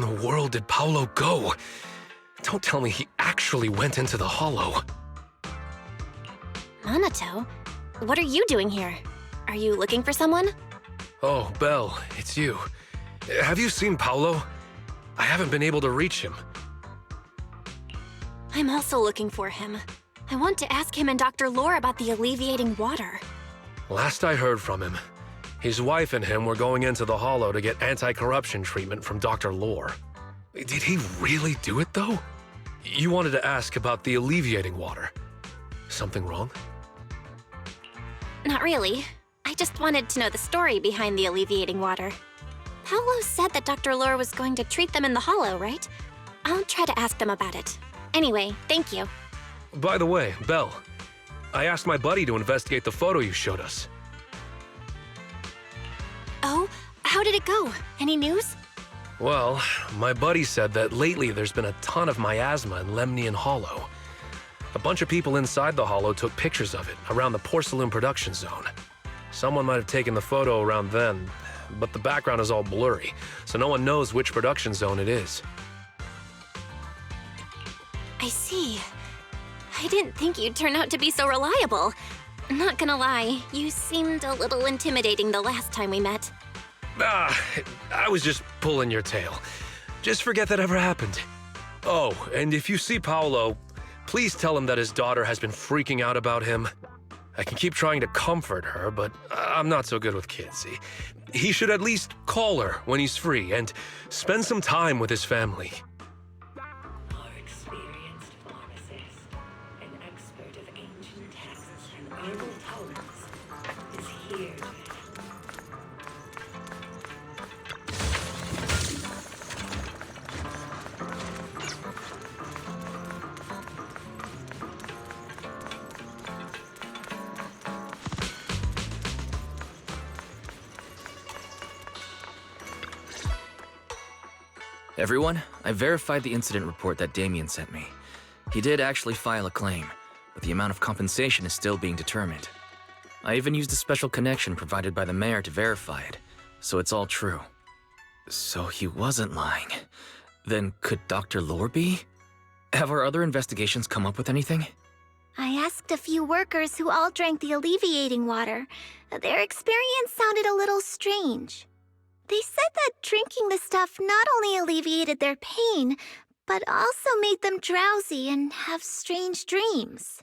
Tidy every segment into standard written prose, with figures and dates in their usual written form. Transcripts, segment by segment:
the world did Paolo go? Don't tell me he actually went into the hollow. Minato, what are you doing here? Are you looking for someone? Oh, Belle, it's you. Have you seen Paolo? I haven't been able to reach him. I'm also looking for him. I want to ask him and Dr. Lore about the alleviating water. Last I heard from him, his wife and him were going into the hollow to get anti-corruption treatment from Dr. Lore. Did he really do it, though? You wanted to ask about the alleviating water. Something wrong? Not really. I just wanted to know the story behind the alleviating water. Paolo said that Dr. Lore was going to treat them in the hollow, right? I'll try to ask them about it. Anyway, thank you. By the way, Belle, I asked my buddy to investigate the photo you showed us. Oh, how did it go? Any news? Well, my buddy said that lately there's been a ton of miasma in Lemnian Hollow. A bunch of people inside the hollow took pictures of it around the porcelain production zone. Someone might have taken the photo around then, but the background is all blurry, so no one knows which production zone it is. I see. I didn't think you'd turn out to be so reliable. Not gonna lie, you seemed a little intimidating the last time we met. I was just pulling your tail. Just forget that ever happened. Oh, and if you see Paolo, please tell him that his daughter has been freaking out about him. I can keep trying to comfort her, but I'm not so good with kids. He should at least call her when he's free and spend some time with his family. Our experienced pharmacist, an expert of ancient texts and herbal totems, is here to help. Everyone, I verified the incident report that Damien sent me. He did actually file a claim, but the amount of compensation is still being determined. I even used a special connection provided by the mayor to verify it, so it's all true. So he wasn't lying. Then could Dr. Lore be? Have our other investigations come up with anything? I asked a few workers who all drank the alleviating water. Their experience sounded a little strange. They said that drinking the stuff not only alleviated their pain, but also made them drowsy and have strange dreams.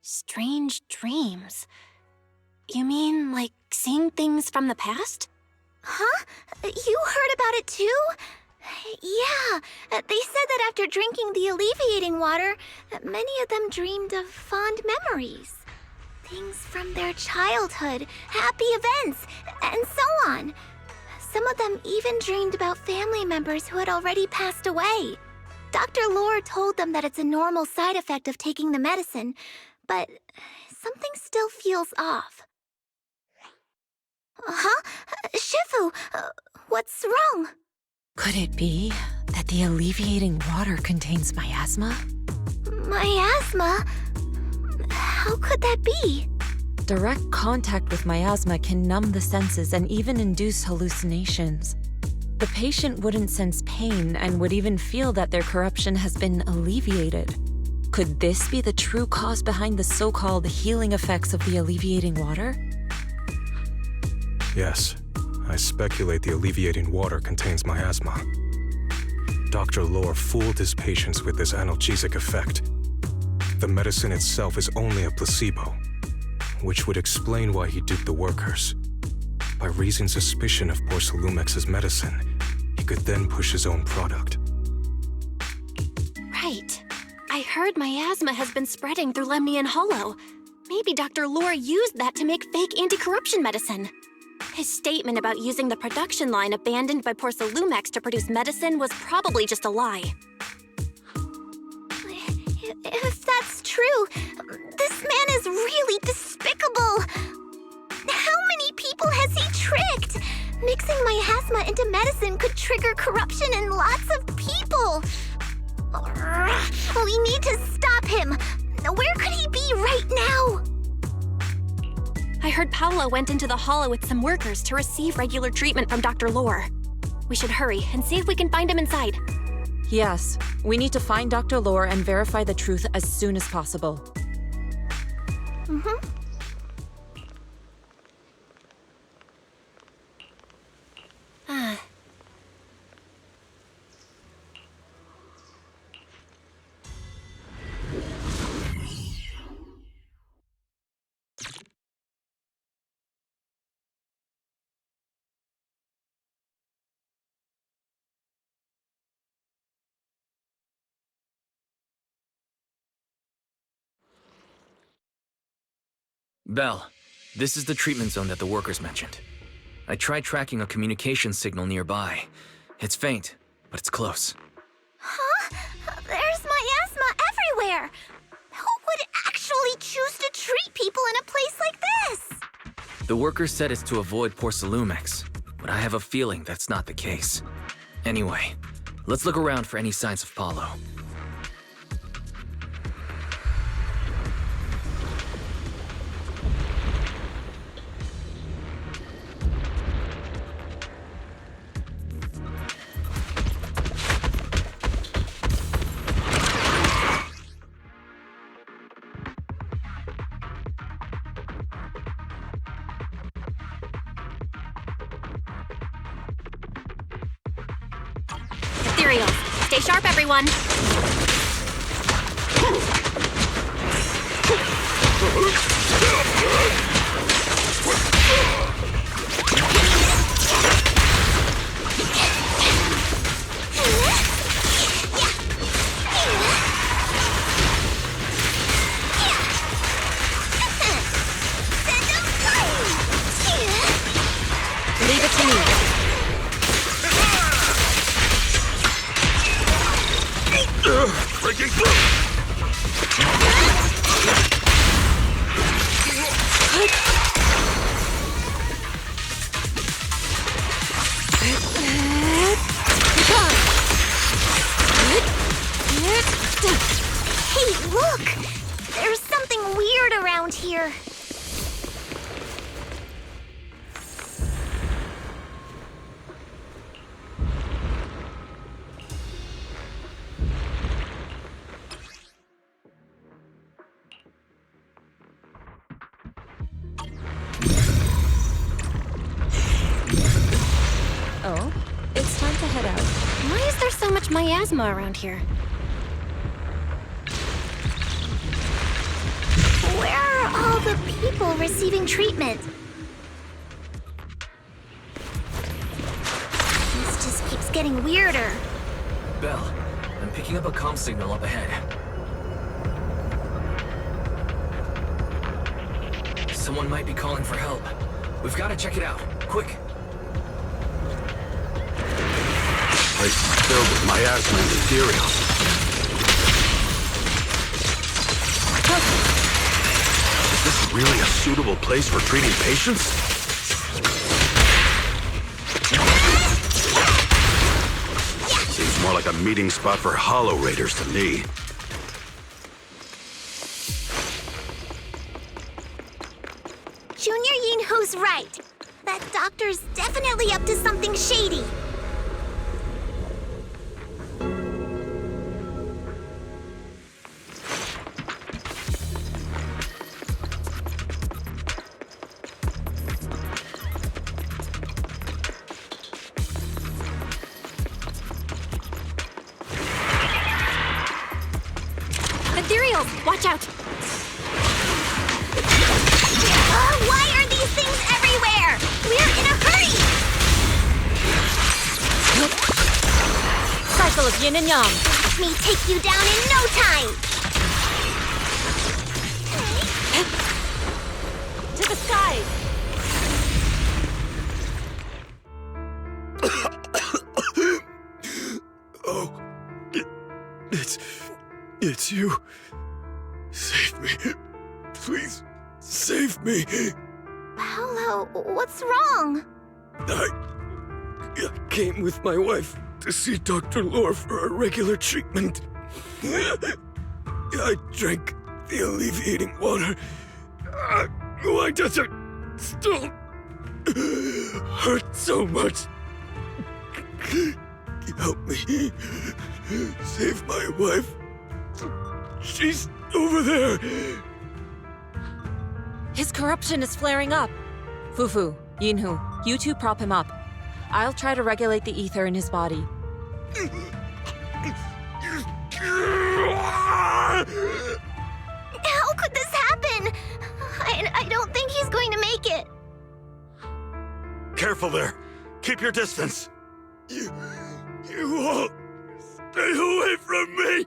Strange dreams? You mean like seeing things from the past? Huh? You heard about it too? Yeah, they said that after drinking the alleviating water, many of them dreamed of fond memories. Things from their childhood, happy events, and so on. Some of them even dreamed about family members who had already passed away. Dr. Lore told them that it's a normal side effect of taking the medicine, but something still feels off. Huh? Shifu, what's wrong? Could it be that the alleviating water contains miasma? Miasma? How could that be? Direct contact with miasma can numb the senses and even induce hallucinations. The patient wouldn't sense pain and would even feel that their corruption has been alleviated. Could this be the true cause behind the so-called healing effects of the alleviating water? Yes, I speculate the alleviating water contains miasma. Dr. Lore fooled his patients with this analgesic effect. The medicine itself is only a placebo, which would explain why he duped the workers. By raising suspicion of Porcelumex's medicine, he could then push his own product. Right. I heard miasma has been spreading through Lemnian Hollow. Maybe Dr. Lore used that to make fake anti-corruption medicine. His statement about using the production line abandoned by Porcelumex to produce medicine was probably just a lie. If that's true, this man is really despicable. How many people has he tricked? Mixing miasma into medicine could trigger corruption in lots of people. We need to stop him. Where could he be right now? I heard Paolo went into the hollow with some workers to receive regular treatment from Dr. Lore. We should hurry and see if we can find him inside. Yes, we need to find Dr. Lore and verify the truth as soon as possible. Mm-hmm. Belle, this is the treatment zone that the workers mentioned. I tried tracking a communication signal nearby. It's faint, but it's close. Huh? There's miasma everywhere! Who would actually choose to treat people in a place like this? The workers said it's to avoid porcellumix, but I have a feeling that's not the case. Anyway, let's look around for any signs of Paulo. Ethereal, stay sharp, everyone. Leave it to me. Breaking through! Hey, look! There's something weird around here. Oh, it's time to head out. Why is there so much miasma around here? Where are all the people receiving treatment? This just keeps getting weirder. Belle, I'm picking up a comm signal up ahead. Someone might be calling for help. We've got to check it out. Quick! Place is filled with miasma and ethereal. Is this really a suitable place for treating patients? Seems more like a meeting spot for Hollow Raiders to me. Junior Yinho's right. That doctor's definitely up to something shady. Ethereal, watch out! Why are these things everywhere? We're in a hurry! Cycle of yin and yang. Let me take you down in no time! To the skies! Oh, it's you. Save me. Please, save me. Paolo, what's wrong? I came with my wife to see Dr. Lore for a regular treatment. I drank the alleviating water. Why does it still hurt so much? Help me. Save my wife. She's over there. His corruption is flaring up. Fufu, Yinhu, you two prop him up. I'll try to regulate the ether in his body. How could this happen? I don't think he's going to make it. Careful there. Keep your distance. You all stay away from me.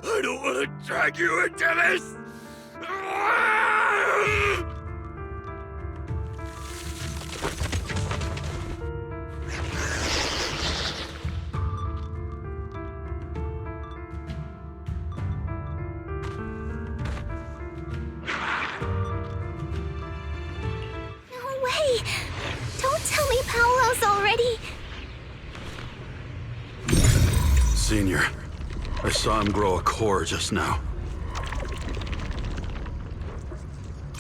I don't want to drag you into this. No way. Don't tell me Paolo's already... Senior, I saw him grow a core just now.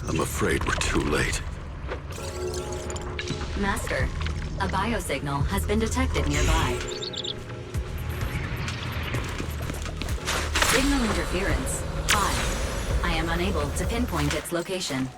I'm afraid we're too late. Master, a biosignal has been detected nearby. Signal interference, high. I am unable to pinpoint its location.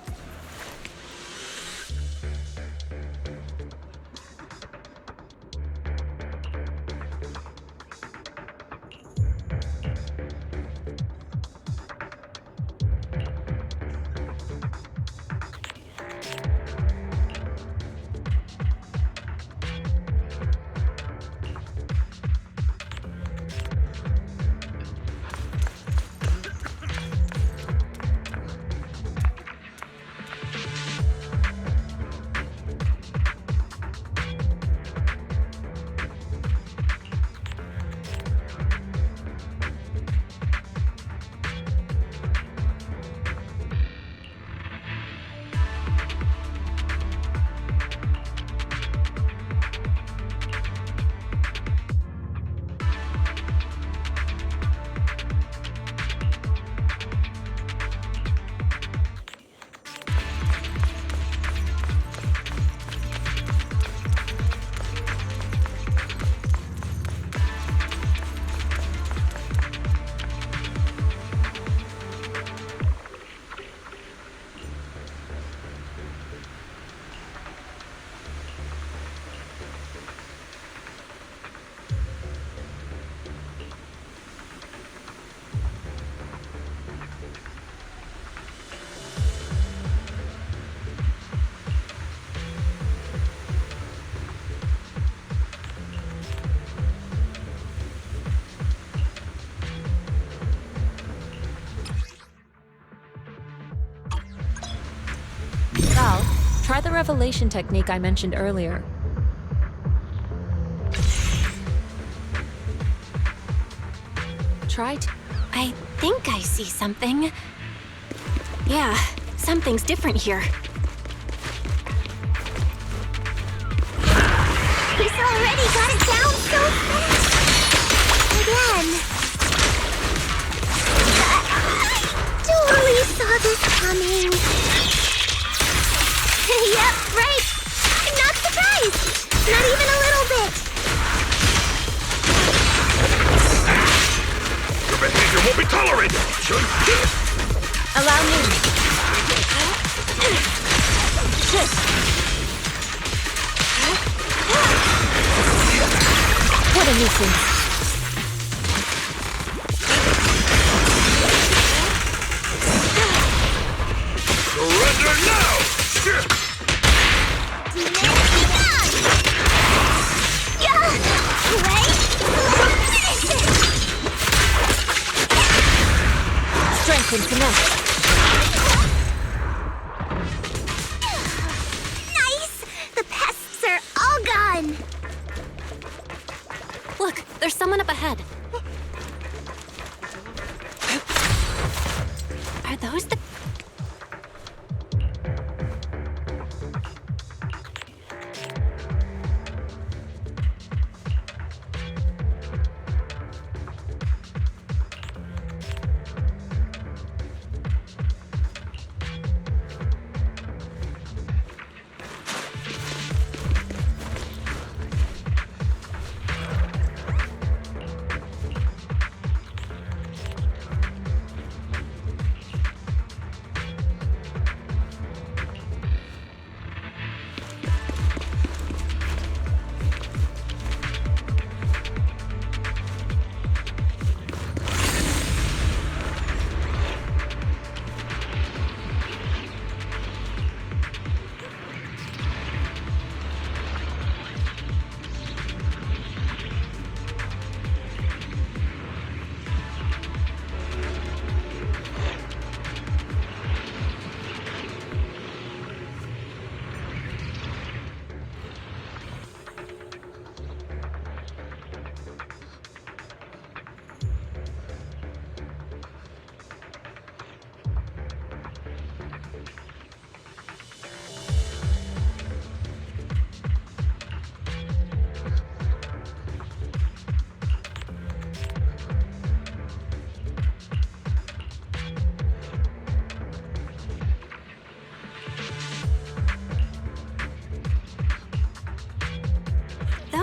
Val, try the revelation technique I mentioned earlier. I think I see something. Yeah, something's different here. He's already got it down so fast. Again. I totally saw this coming. Yep, right. I'm not surprised. Not even a little bit. Your behavior won't be tolerated. Allow me. What a nuisance. Surrender now! Strength and finesse. Nice! The pests are all gone. Look, there's someone up ahead. Are those the...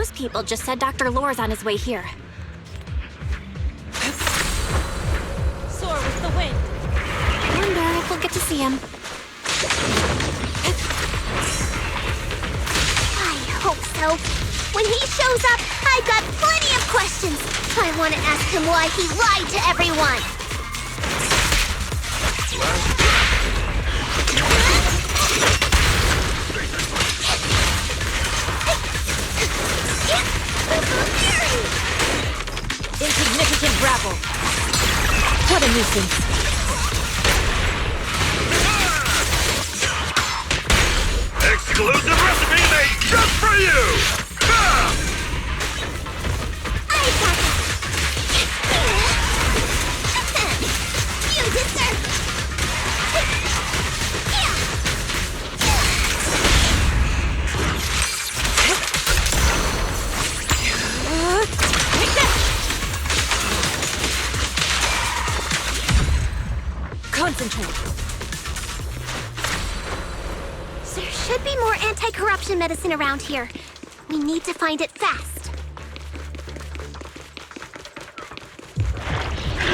Those people just said Dr. Lore's on his way here. Soar with the wind. Wonder if we'll get to see him. I hope so. When he shows up, I've got plenty of questions. I want to ask him why he lied to everyone. Insignificant grapple. What a nuisance. Exclusive recipe made just for you! Ha! I got it. You deserve it. Concentrate. There should be more anti-corruption medicine around here. We need to find it fast.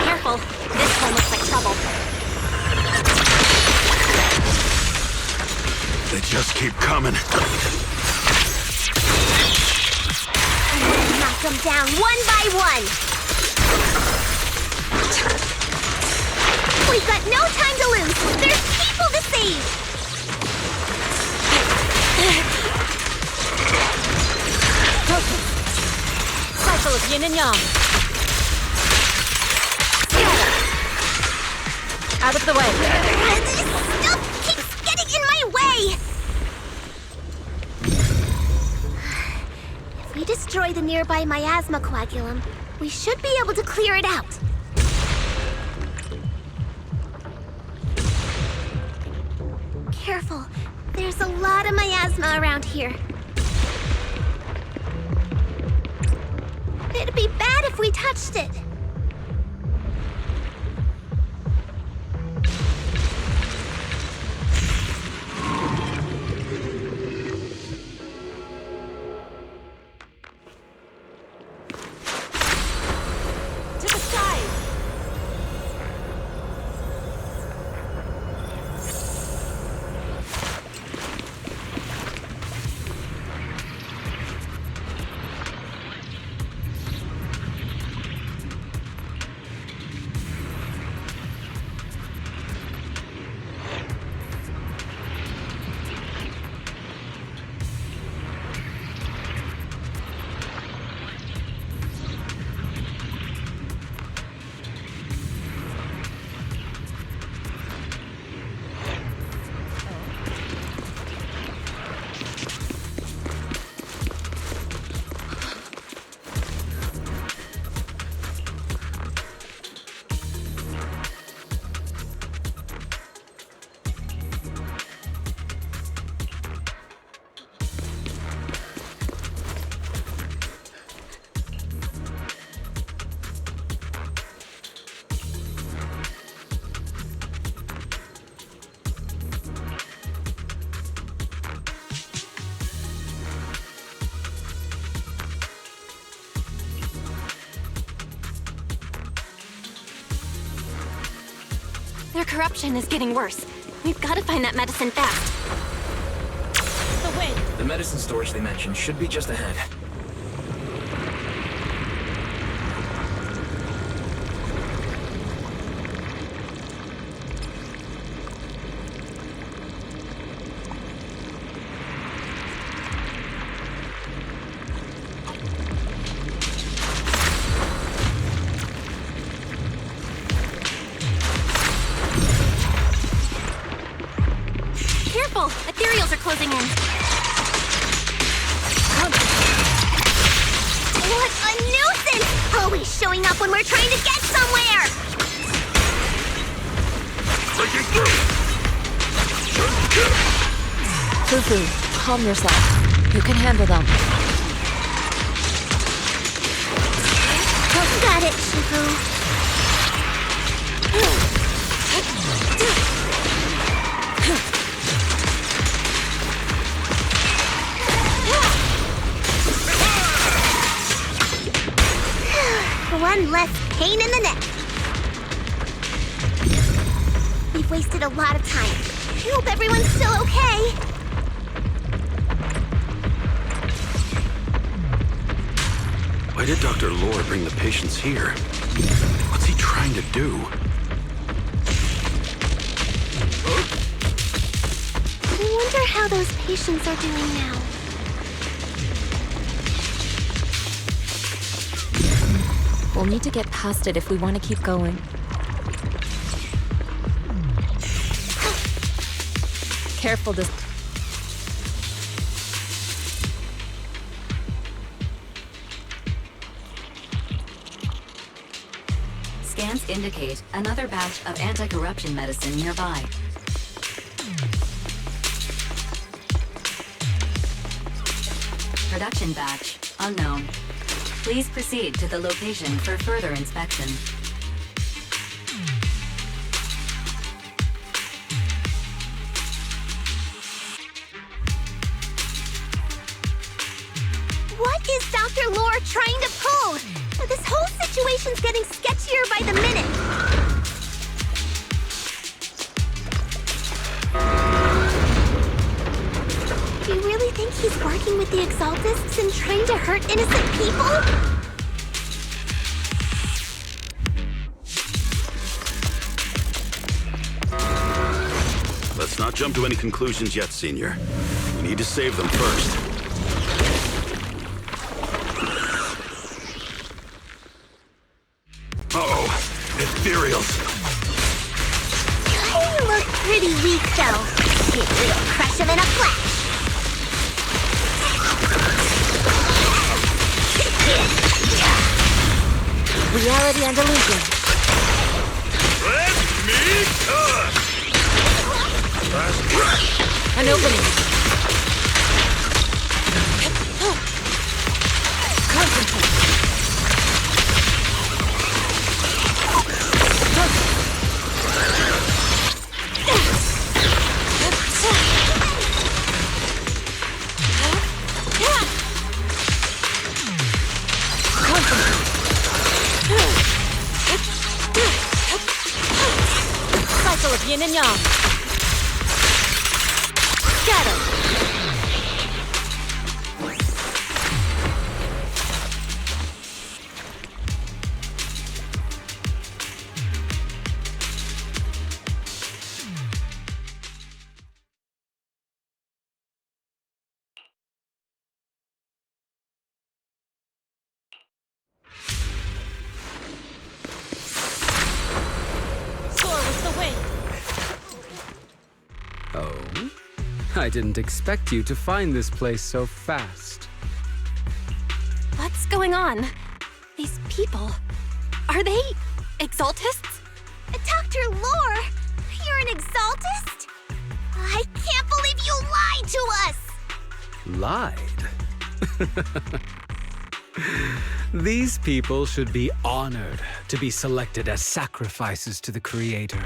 Careful. This one looks like trouble. They just keep coming. I'm gonna knock them down one by one. We've got no time to lose. There's people to save. Cycle of yin and yang. Out of the way. This stuff keeps getting in my way. If we destroy the nearby miasma coagulum, we should be able to clear it out. Careful. There's a lot of miasma around here. It'd be bad if we touched it. To the side. Their corruption is getting worse. We've got to find that medicine fast. The wind. The medicine storage they mentioned should be just ahead. Careful! Ethereals are closing in. What a nuisance! Always showing up when we're trying to get somewhere! Breaking through! Fufu, calm yourself. You can handle them. Got it, Shifu. one less pain in the neck. We've wasted a lot of time. I hope everyone's still okay. Why did Dr. Lore bring the patients here? What's he trying to do? I wonder how those patients are doing now. We'll need to get past it if we want to keep going. Careful this. Scans indicate another batch of anti-corruption medicine nearby. Production batch unknown. Please proceed to the location for further inspection. What is Dr. Lore trying to pull? This whole situation's getting sketchier by the minute. Do you really think he's working with the Exaltists and trying to hurt innocent people? Let's not jump to any conclusions yet, Senior. We need to save them first. Uh-oh, ethereals. You look pretty weak, though. We'll crush him in a flash. Reality and illusion. Let me touch! An opening. Concentrate. Cycle of yin and yang. Scatter. Oh? I didn't expect you to find this place so fast. What's going on? These people, are they Exaltists? Dr. Lore, you're an Exaltist? I can't believe you lied to us! Lied? These people should be honored to be selected as sacrifices to the Creator.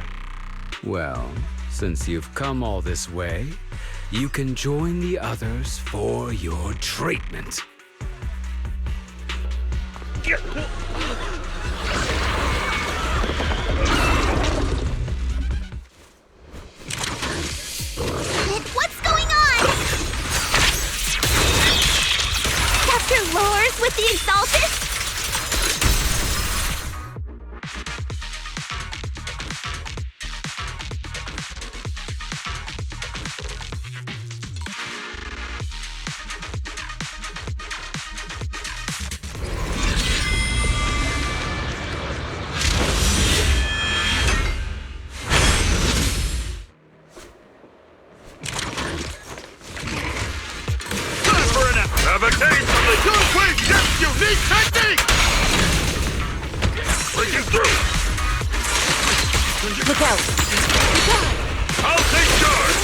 Well, since you've come all this way, you can join the others for your treatment. What's going on? Dr. Lore's with the Exaltists? Have a taste of the Gunway Jet's unique technique! Breaking through! Look out! Look out! I'll take charge!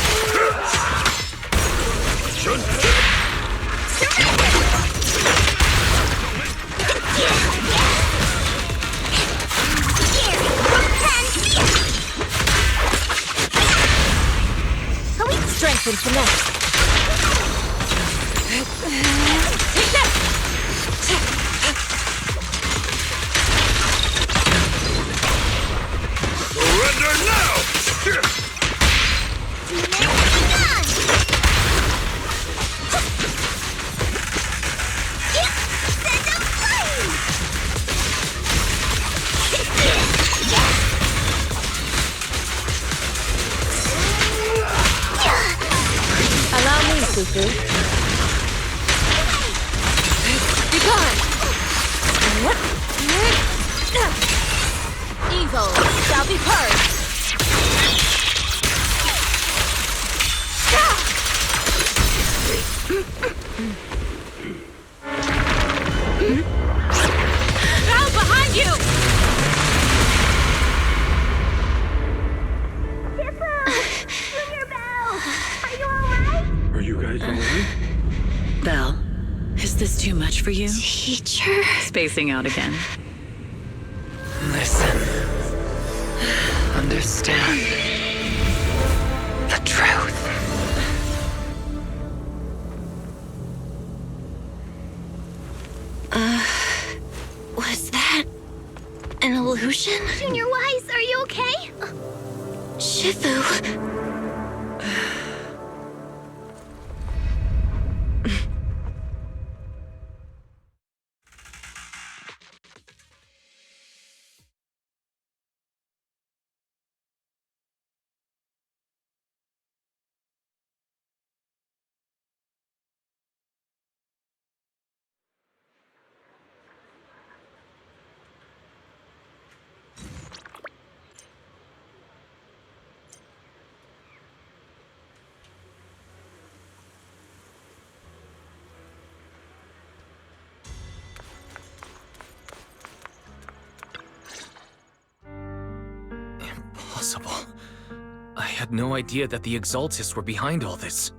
Strength and finesse. message for you? Teacher? Spacing out again. Listen. Understand. The truth. Was that an illusion? Junior Wise, are you okay? Shifu. Impossible. I had no idea that the Exaltists were behind all this.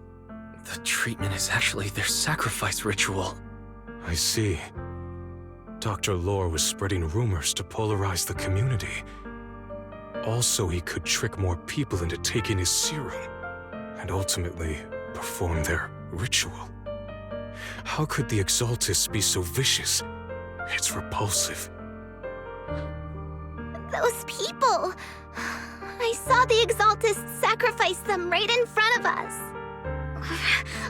The treatment is actually their sacrifice ritual. I see. Dr. Lore was spreading rumors to polarize the community. Also, he could trick more people into taking his serum, and ultimately perform their ritual. How could the Exaltists be so vicious? It's repulsive. Those people! I saw the Exaltists sacrifice them right in front of us.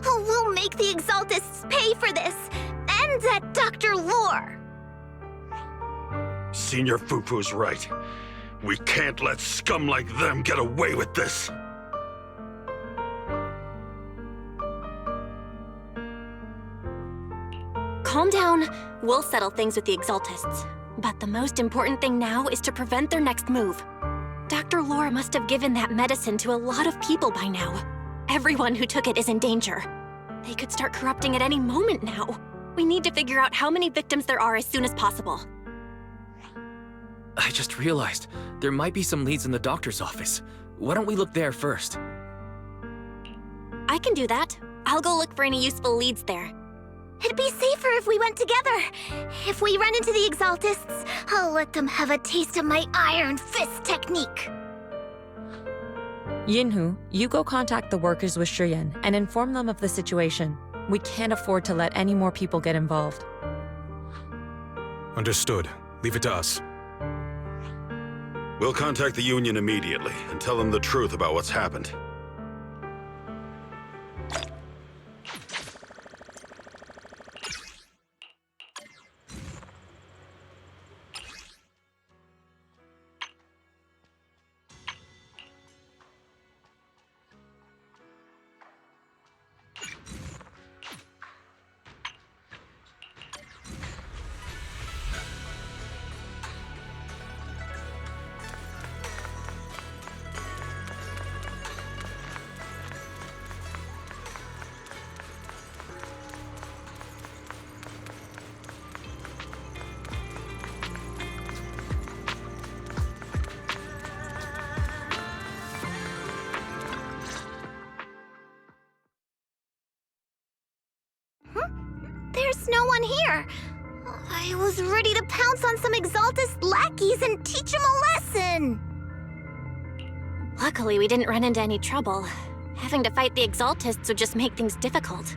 We'll make the Exaltists pay for this, and that Dr. Lore! Senior Fufu's right. We can't let scum like them get away with this. Calm down. We'll settle things with the Exaltists. But the most important thing now is to prevent their next move. Dr. Lore must have given that medicine to a lot of people by now. Everyone who took it is in danger. They could start corrupting at any moment now. We need to figure out how many victims there are as soon as possible. I just realized there might be some leads in the doctor's office. Why don't we look there first? I can do that. I'll go look for any useful leads there. It'd be safer if we went together. If we run into the Exaltists, I'll let them have a taste of my iron fist technique. Yinhu, you go contact the workers with Shiyan and inform them of the situation. We can't afford to let any more people get involved. Understood. Leave it to us. We'll contact the Union immediately and tell them the truth about what's happened. There's no one here. I was ready to pounce on some Exaltist lackeys and teach them a lesson. Luckily, we didn't run into any trouble. Having to fight the Exaltists would just make things difficult.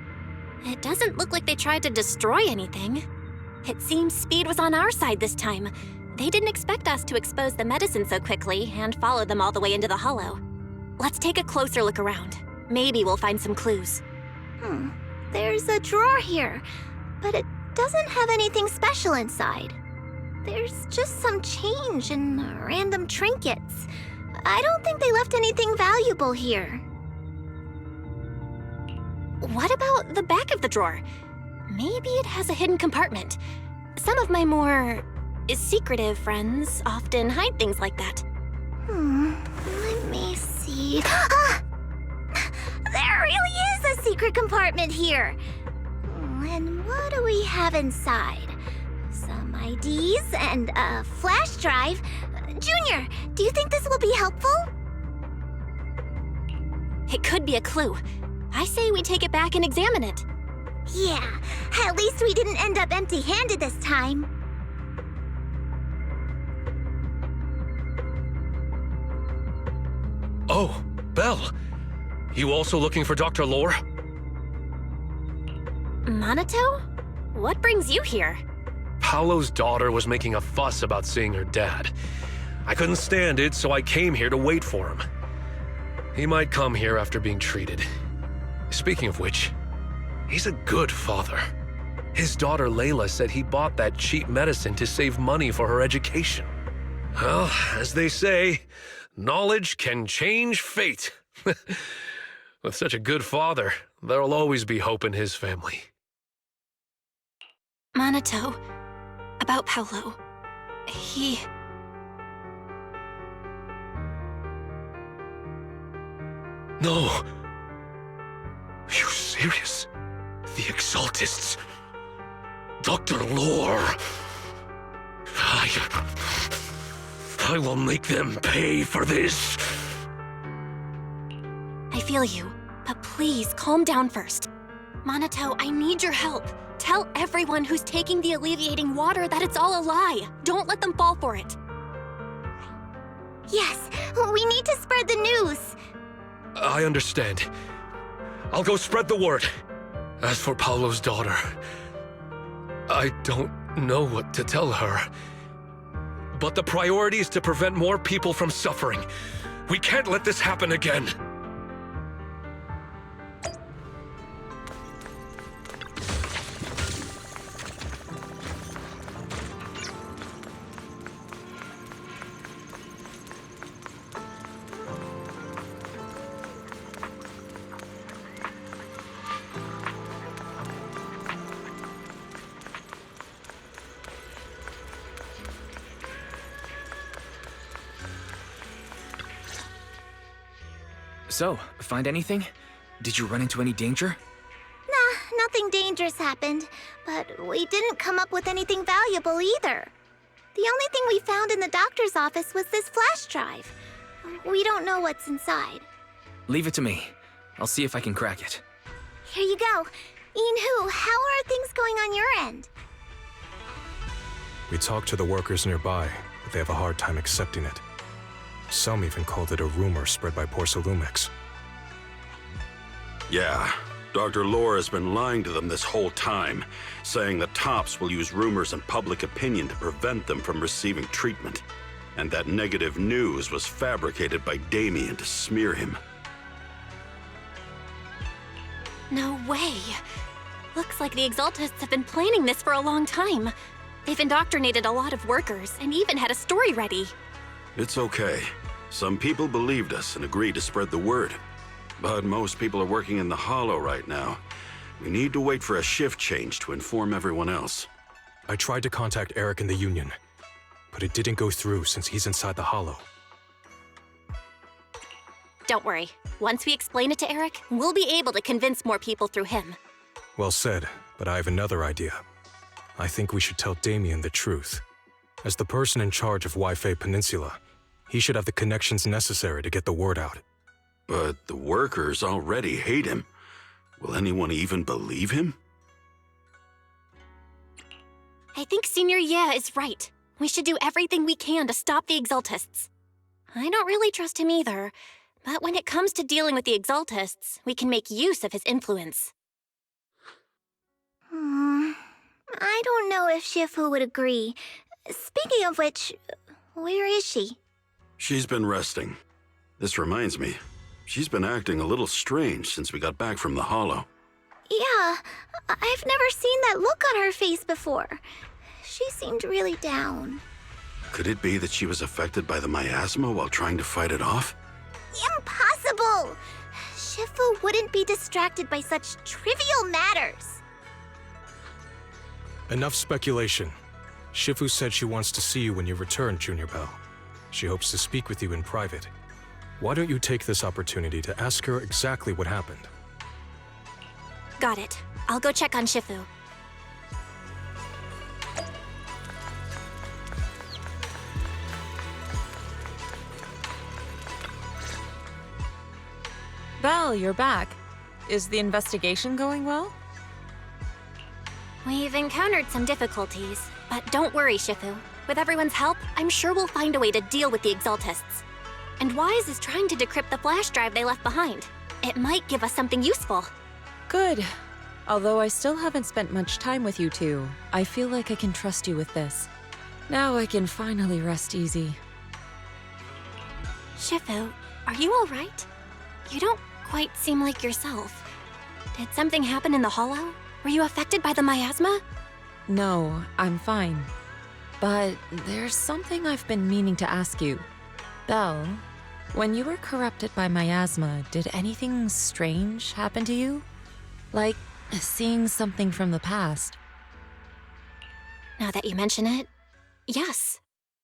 It doesn't look like they tried to destroy anything. It seems speed was on our side this time. They didn't expect us to expose the medicine so quickly and follow them all the way into the hollow. Let's take a closer look around. Maybe we'll find some clues. There's a drawer here, but it doesn't have anything special inside. There's just some change and random trinkets. I don't think they left anything valuable here. What about the back of the drawer? Maybe it has a hidden compartment. Some of my more secretive friends often hide things like that. Let me see. Ah! There really is a secret compartment here. And what do we have inside? Some IDs and a flash drive. Junior, do you think this will be helpful? It could be a clue. I say we take it back and examine it. Yeah, at least we didn't end up empty-handed this time. Oh, Belle. You also looking for Dr. Lore? Minato? What brings you here? Paolo's daughter was making a fuss about seeing her dad. I couldn't stand it, so I came here to wait for him. He might come here after being treated. Speaking of which, he's a good father. His daughter Layla said he bought that cheap medicine to save money for her education. Well, as they say, knowledge can change fate. With such a good father, there'll always be hope in his family. Minato, about Paolo. He... No. Are you serious? The Exaltists. Dr. Lore. I will make them pay for this. I feel you, but please calm down first. Minato, I need your help. Tell everyone who's taking the alleviating water that it's all a lie. Don't let them fall for it. Yes, we need to spread the news. I understand. I'll go spread the word. As for Paolo's daughter, I don't know what to tell her. But the priority is to prevent more people from suffering. We can't let this happen again. So, find anything? Did you run into any danger? Nah, nothing dangerous happened, but we didn't come up with anything valuable either. The only thing we found in the doctor's office was this flash drive. We don't know what's inside. Leave it to me. I'll see if I can crack it. Here you go. Inhu, how are things going on your end? We talked to the workers nearby, but they have a hard time accepting it. Some even called it a rumor spread by Porcelumex. Yeah, Dr. Lore has been lying to them this whole time, saying that Tops will use rumors and public opinion to prevent them from receiving treatment, and that negative news was fabricated by Damien to smear him. No way. Looks like the Exaltists have been planning this for a long time. They've indoctrinated a lot of workers and even had a story ready. It's okay. Some people believed us and agreed to spread the word. But most people are working in the Hollow right now. We need to wait for a shift change to inform everyone else. I tried to contact Eric in the Union, but it didn't go through since he's inside the Hollow. Don't worry. Once we explain it to Eric, we'll be able to convince more people through him. Well said, but I have another idea. I think we should tell Damien the truth. As the person in charge of Wi-Fi Peninsula, he should have the connections necessary to get the word out. But the workers already hate him. Will anyone even believe him? I think Senior Ye is right. We should do everything we can to stop the Exaltists. I don't really trust him either, but when it comes to dealing with the Exaltists, we can make use of his influence. I don't know if Shifu would agree. Speaking of which, where is she? She's been resting. This reminds me, she's been acting a little strange since we got back from the Hollow. Yeah, I've never seen that look on her face before. She seemed really down. Could it be that she was affected by the miasma while trying to fight it off? Impossible! Shifu wouldn't be distracted by such trivial matters. Enough speculation. Shifu said she wants to see you when you return, Junior Bell. She hopes to speak with you in private. Why don't you take this opportunity to ask her exactly what happened? Got it. I'll go check on Shifu. Belle, you're back. Is the investigation going well? We've encountered some difficulties, but don't worry, Shifu. With everyone's help, I'm sure we'll find a way to deal with the Exaltists. And Wise is trying to decrypt the flash drive they left behind. It might give us something useful. Good. Although I still haven't spent much time with you two, I feel like I can trust you with this. Now I can finally rest easy. Shifu, are you alright? You don't quite seem like yourself. Did something happen in the Hollow? Were you affected by the miasma? No, I'm fine. But there's something I've been meaning to ask you. Belle, when you were corrupted by miasma, did anything strange happen to you? Like seeing something from the past? Now that you mention it, yes.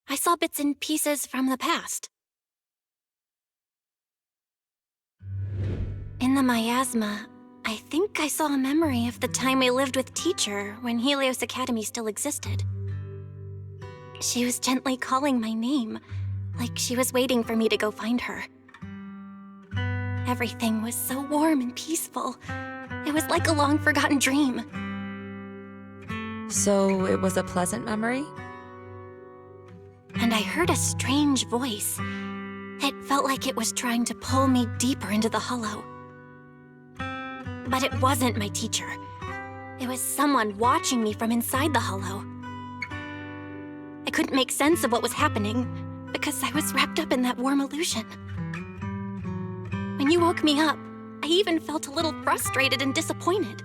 I saw bits and pieces from the past. In the miasma, I think I saw a memory of the time I lived with Teacher when Helios Academy still existed. She was gently calling my name, like she was waiting for me to go find her. Everything was so warm and peaceful. It was like a long-forgotten dream. So it was a pleasant memory? And I heard a strange voice. It felt like it was trying to pull me deeper into the Hollow. But it wasn't my teacher. It was someone watching me from inside the Hollow. I couldn't make sense of what was happening because I was wrapped up in that warm illusion. When you woke me up, I even felt a little frustrated and disappointed.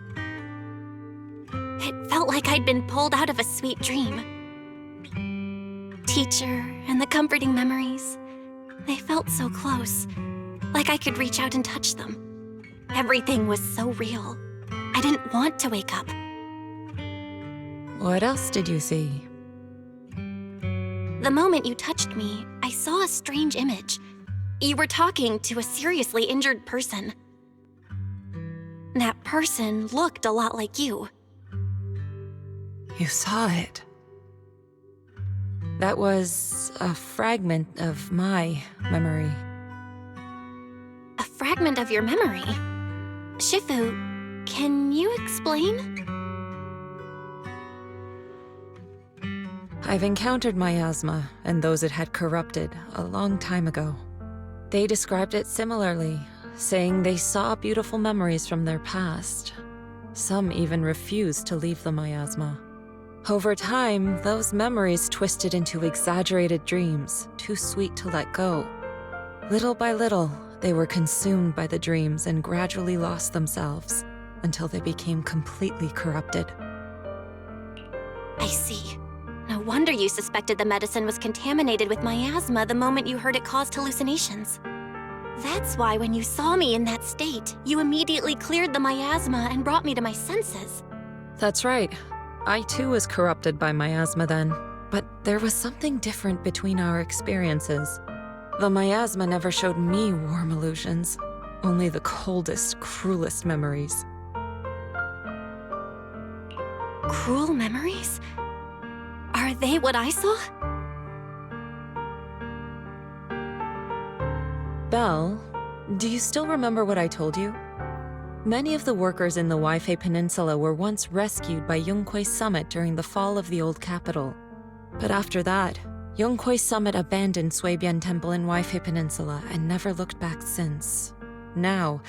It felt like I'd been pulled out of a sweet dream. Teacher and the comforting memories, they felt so close, like I could reach out and touch them. Everything was so real. I didn't want to wake up. What else did you see? The moment you touched me, I saw a strange image. You were talking to a seriously injured person. That person looked a lot like you. You saw it. That was a fragment of my memory. A fragment of your memory? Shifu, can you explain? I've encountered miasma and those it had corrupted a long time ago. They described it similarly, saying they saw beautiful memories from their past. Some even refused to leave the miasma. Over time, those memories twisted into exaggerated dreams, too sweet to let go. Little by little, they were consumed by the dreams and gradually lost themselves, until they became completely corrupted. I see. No wonder you suspected the medicine was contaminated with miasma the moment you heard it caused hallucinations. That's why when you saw me in that state, you immediately cleared the miasma and brought me to my senses. That's right. I too was corrupted by miasma then, but there was something different between our experiences. The miasma never showed me warm illusions, only the coldest, cruelest memories. Cruel memories? Are they what I saw? Belle, do you still remember what I told you? Many of the workers in the Waifei Peninsula were once rescued by Yonghui Summit during the fall of the old capital. But after that, Yonghui Summit abandoned Suibian Temple in Waifei Peninsula and never looked back since. Now,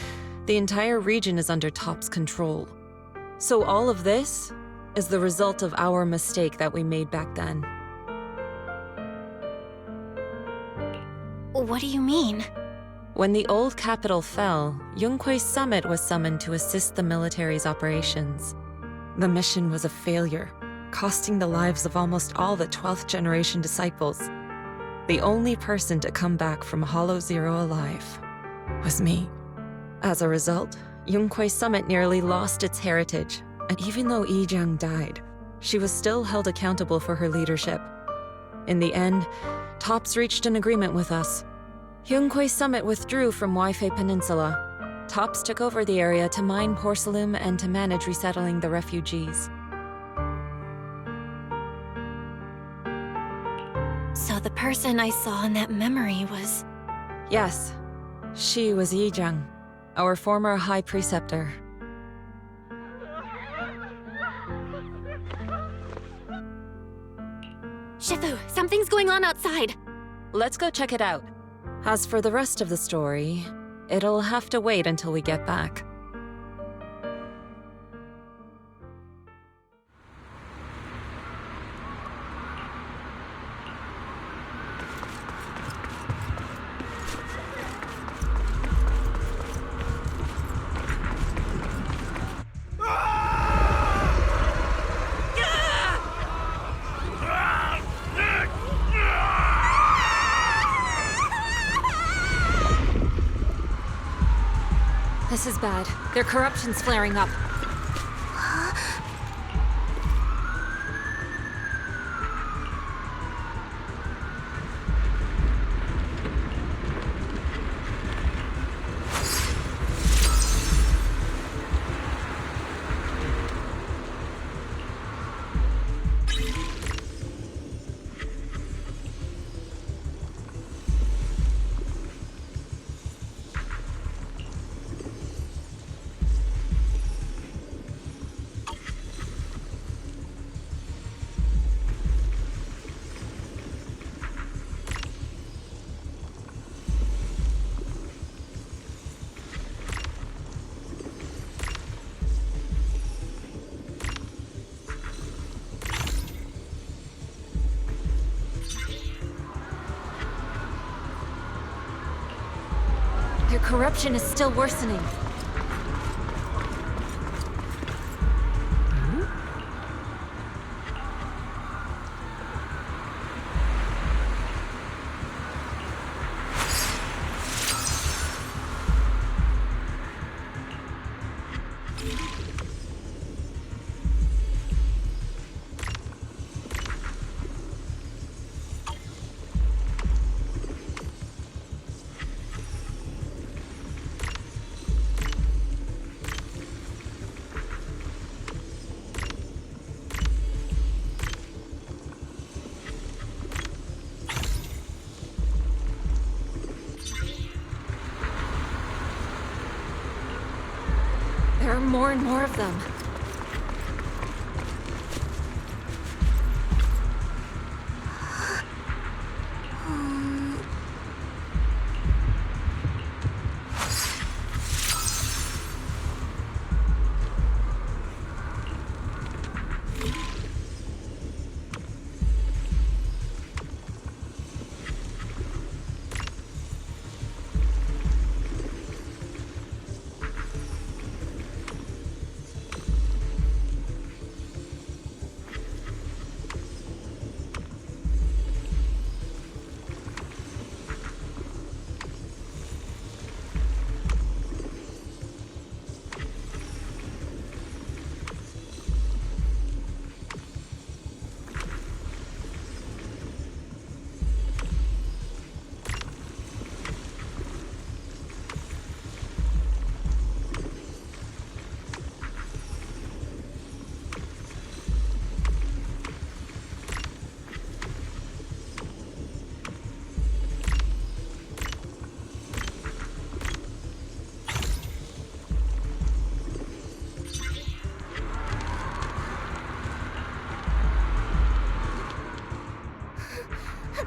the entire region is under Top's control. So all of this is the result of our mistake that we made back then. What do you mean? When the old capital fell, Yonghui Summit was summoned to assist the military's operations. The mission was a failure, costing the lives of almost all the 12th generation disciples. The only person to come back from Hollow Zero alive was me. As a result, Yonghui Summit nearly lost its heritage, and even though Yijiang died, she was still held accountable for her leadership. In the end, Tops reached an agreement with us. Yonghui Summit withdrew from Waifei Peninsula. Tops took over the area to mine porcelain and to manage resettling the refugees. So the person I saw in that memory was... Yes, she was Yijiang, our former high preceptor. Shifu, something's going on outside. Let's go check it out. As for the rest of the story, it'll have to wait until we get back. This is bad. Their corruption's flaring up. Their corruption is still worsening. There are more and more of them.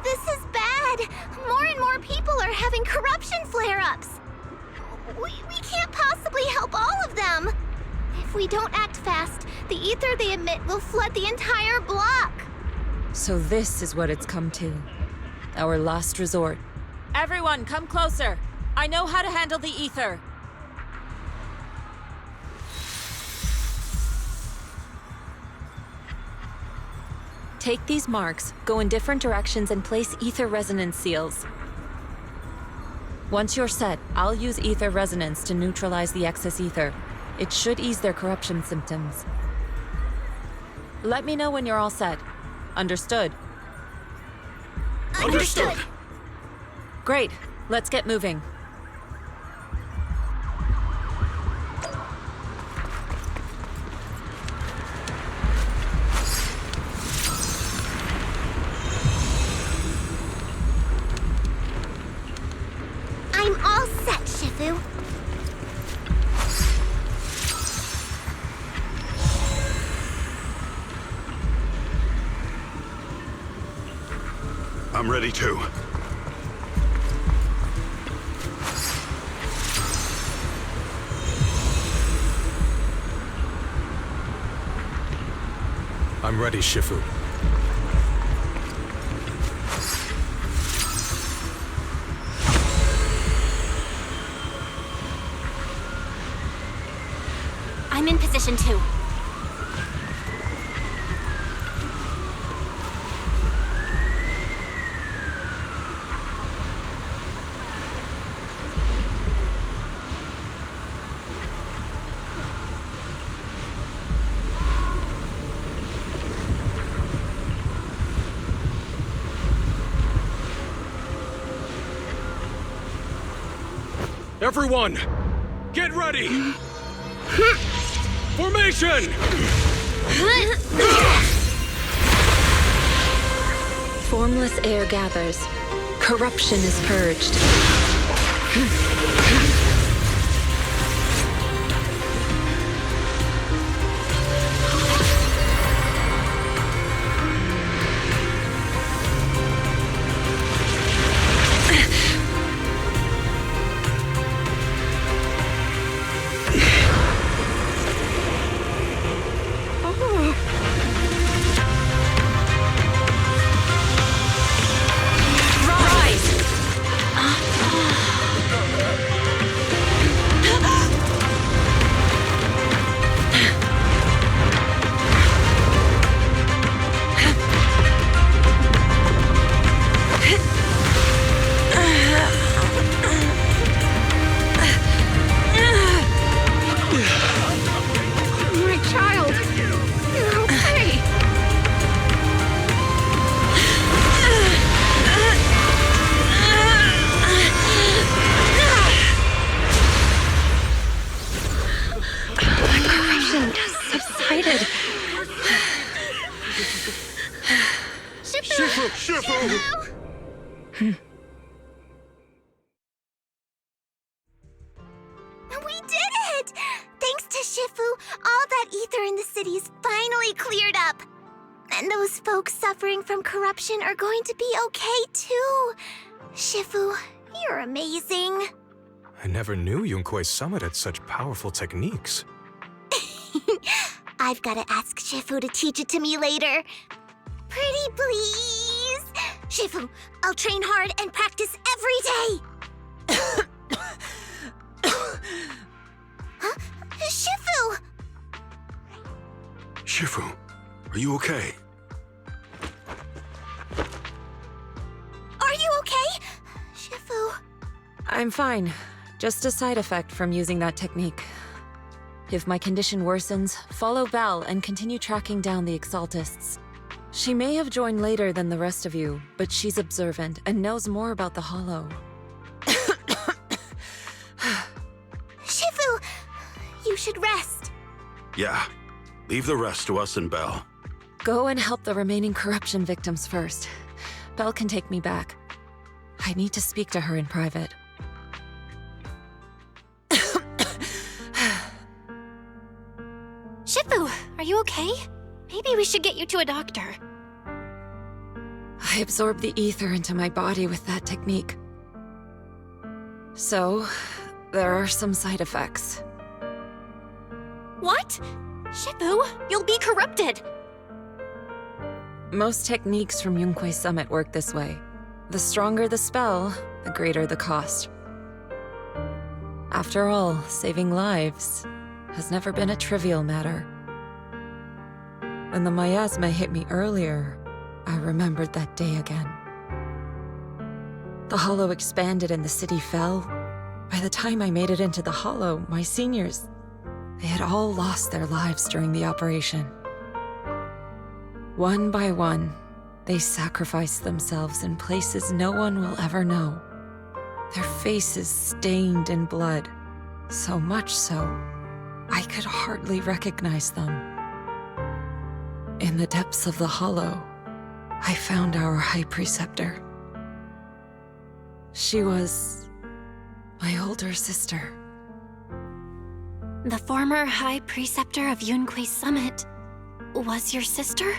This is bad! More and more people are having corruption flare-ups! We can't possibly help all of them! If we don't act fast, the ether they emit will flood the entire block! So this is what it's come to. Our last resort. Everyone, come closer! I know how to handle the ether! Take these marks, go in different directions, and place ether resonance seals. Once you're set, I'll use ether resonance to neutralize the excess ether. It should ease their corruption symptoms. Let me know when you're all set. Understood? Understood! Great. Let's get moving. I'm all set, Shifu. I'm ready too. I'm ready, Shifu. I'm in position too. Everyone, get ready! Formation! Formless air gathers. Corruption is purged. We did it! Thanks to Shifu, all that ether in the city's finally cleared up. And those folks suffering from corruption are going to be okay too. Shifu, you're amazing. I never knew Yunque's summit had such powerful techniques. I've got to ask Shifu to teach it to me later. Pretty please. Shifu, I'll train hard and practice every day. Huh? Shifu! Shifu, are you okay? Are you okay? Shifu. I'm fine. Just a side effect from using that technique. If my condition worsens, follow Belle and continue tracking down the Exaltists. She may have joined later than the rest of you, but she's observant and knows more about the Hollow. Shifu, you should rest. Yeah. Leave the rest to us and Belle. Go and help the remaining corruption victims first. Belle can take me back. I need to speak to her in private. Shifu, are you okay? Maybe we should get you to a doctor. I absorbed the ether into my body with that technique. So, there are some side effects. What? Shifu, you'll be corrupted. Most techniques from Yunque's summit work this way. The stronger the spell, the greater the cost. After all, saving lives has never been a trivial matter. When the miasma hit me earlier, I remembered that day again. The Hollow expanded and the city fell. By the time I made it into the Hollow, my seniors, they had all lost their lives during the operation. One by one, they sacrificed themselves in places no one will ever know. Their faces stained in blood, so much so, I could hardly recognize them. In the depths of the Hollow, I found our High Preceptor. She was my older sister. The former High Preceptor of Yunque's summit was your sister?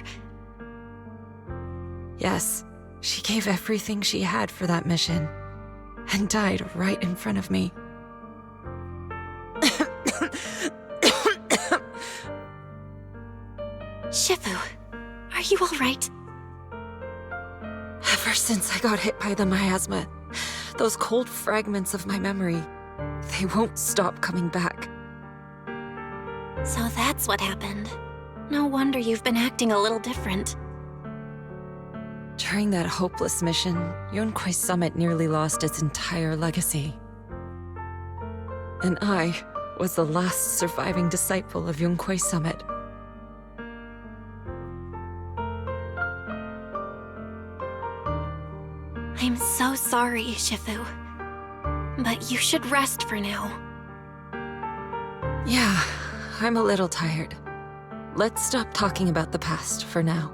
Yes, She gave everything she had for that mission, and died right in front of me. Shifu, are you all right? Ever since I got hit by the miasma, those cold fragments of my memory, they won't stop coming back. So that's what happened. No wonder you've been acting a little different. During that hopeless mission, Yunque's summit nearly lost its entire legacy. And I was the last surviving disciple of Yunque's summit. I'm so sorry, Shifu. But you should rest for now. Yeah, I'm a little tired. Let's stop talking about the past for now.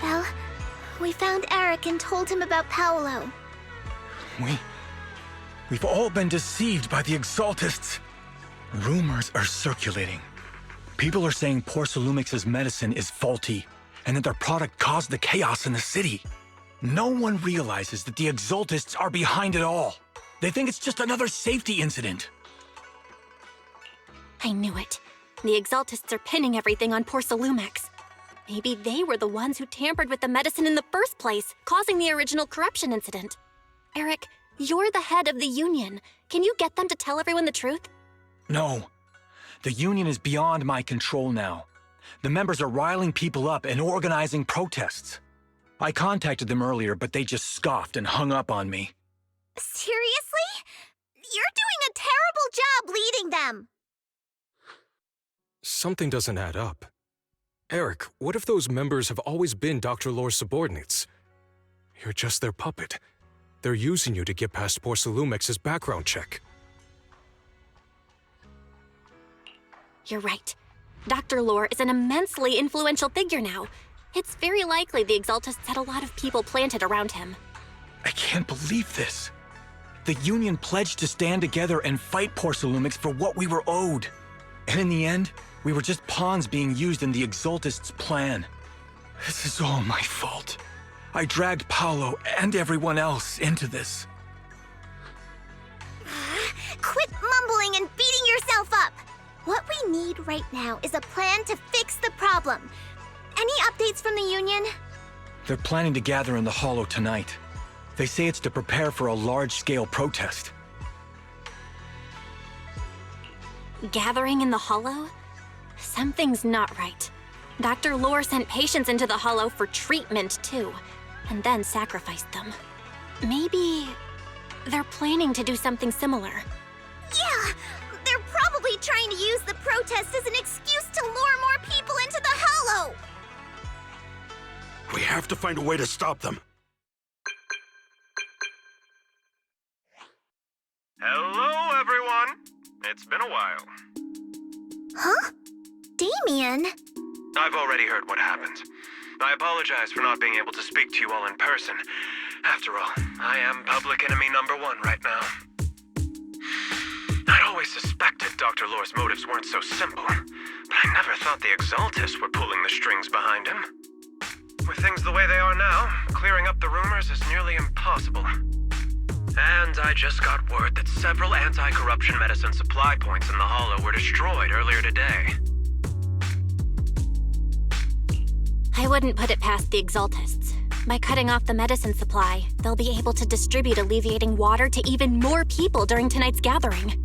Well, we found Eric and told him about Paolo. We've all been deceived by the Exaltists. Rumors are circulating. People are saying Porcelumix's medicine is faulty, and that their product caused the chaos in the city. No one realizes that the Exaltists are behind it all. They think it's just another safety incident. I knew it. The Exaltists are pinning everything on Porcelumix. Maybe they were the ones who tampered with the medicine in the first place, causing the original corruption incident. Eric, you're the head of the Union. Can you get them to tell everyone the truth? No. The Union is beyond my control now. The members are riling people up and organizing protests. I contacted them earlier, but they just scoffed and hung up on me. Seriously? You're doing a terrible job leading them! Something doesn't add up. Eric, what if those members have always been Dr. Lore's subordinates? You're just their puppet. They're using you to get past Porcelumex's background check. You're right. Dr. Lore is an immensely influential figure now. It's very likely the Exaltists had a lot of people planted around him. I can't believe this. The Union pledged to stand together and fight Porcelumex for what we were owed. And in the end, we were just pawns being used in the Exaltists' plan. This is all my fault. I dragged Paolo and everyone else into this. Quit mumbling and beating yourself up! What we need right now is a plan to fix the problem. Any updates from the Union? They're planning to gather in the Hollow tonight. They say it's to prepare for a large-scale protest. Gathering in the Hollow? Something's not right. Dr. Lore sent patients into the Hollow for treatment, too, and then sacrificed them. Maybe they're planning to do something similar. Yeah! They're probably trying to use the protest as an excuse to lure more people into the Hollow! We have to find a way to stop them. Hello, everyone. It's been a while. Huh? Damien? I've already heard what happened. I apologize for not being able to speak to you all in person. After all, I am public enemy #1 right now. I'd always suspected Dr. Lore's motives weren't so simple, but I never thought the Exaltists were pulling the strings behind him. With things the way they are now, clearing up the rumors is nearly impossible. And I just got word that several anti-corruption medicine supply points in the Hollow were destroyed earlier today. I wouldn't put it past the Exaltists. By cutting off the medicine supply, they'll be able to distribute alleviating water to even more people during tonight's gathering.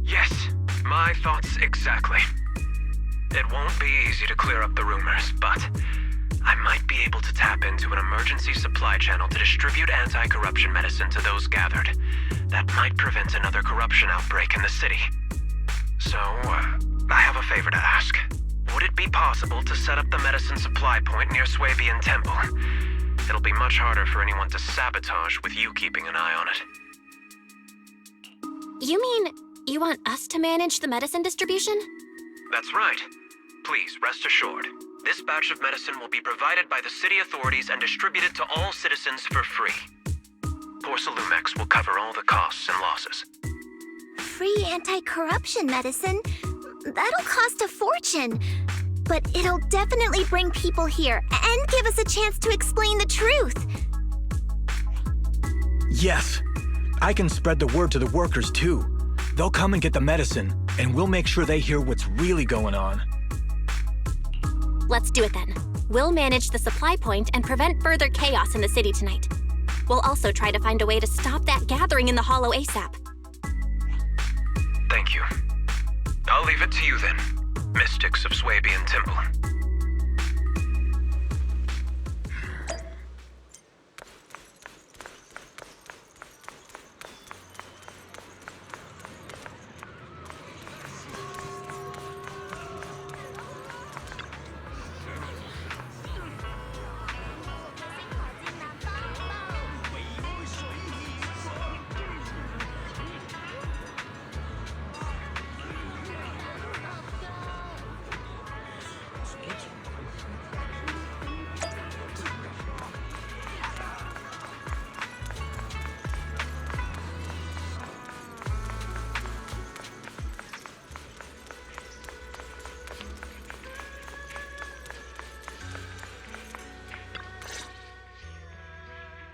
Yes, my thoughts exactly. It won't be easy to clear up the rumors, but I might be able to tap into an emergency supply channel to distribute anti-corruption medicine to those gathered. That might prevent another corruption outbreak in the city. So, I have a favor to ask. Would it be possible to set up the medicine supply point near Swabian Temple? It'll be much harder for anyone to sabotage with you keeping an eye on it. You mean you want us to manage the medicine distribution? That's right. Please, rest assured. This batch of medicine will be provided by the city authorities and distributed to all citizens for free. Porcelumex will cover all the costs and losses. Free anti-corruption medicine? That'll cost a fortune. But it'll definitely bring people here and give us a chance to explain the truth. Yes, I can spread the word to the workers too. They'll come and get the medicine, and we'll make sure they hear what's really going on. Let's do it then. We'll manage the supply point and prevent further chaos in the city tonight. We'll also try to find a way to stop that gathering in the Hollow ASAP. Thank you. I'll leave it to you then, mystics of Swabian Temple.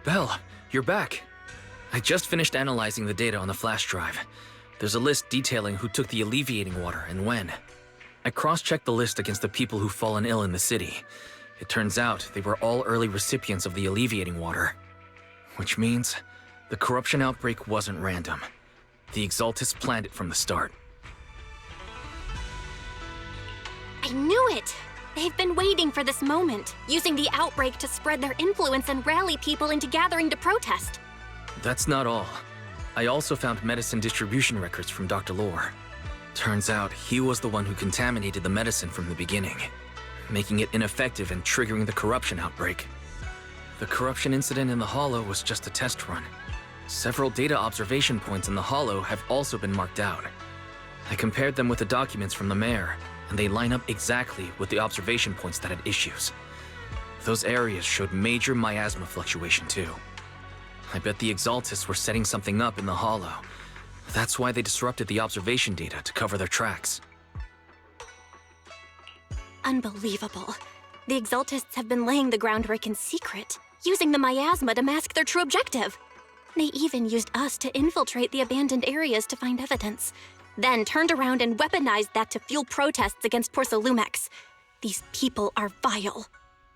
Belle, you're back. I just finished analyzing the data on the flash drive. There's a list detailing who took the alleviating water and when. I cross-checked the list against the people who've fallen ill in the city. It turns out they were all early recipients of the alleviating water. Which means the corruption outbreak wasn't random. The Exaltists planned it from the start. I knew it! They've been waiting for this moment, using the outbreak to spread their influence and rally people into gathering to protest. That's not all. I also found medicine distribution records from Dr. Lore. Turns out he was the one who contaminated the medicine from the beginning, making it ineffective and triggering the corruption outbreak. the corruption incident in the Hollow was just a test run. Several data observation points in the Hollow have also been marked out. I compared them with the documents from the mayor, and they line up exactly with the observation points that had issues. Those areas showed major miasma fluctuation too. I bet the Exaltists were setting something up in the Hollow. That's why they disrupted the observation data to cover their tracks. Unbelievable. The Exaltists have been laying the groundwork in secret, using the miasma to mask their true objective. They even used us to infiltrate the abandoned areas to find evidence, then turned around and weaponized that to fuel protests against Porcelumex. These people are vile.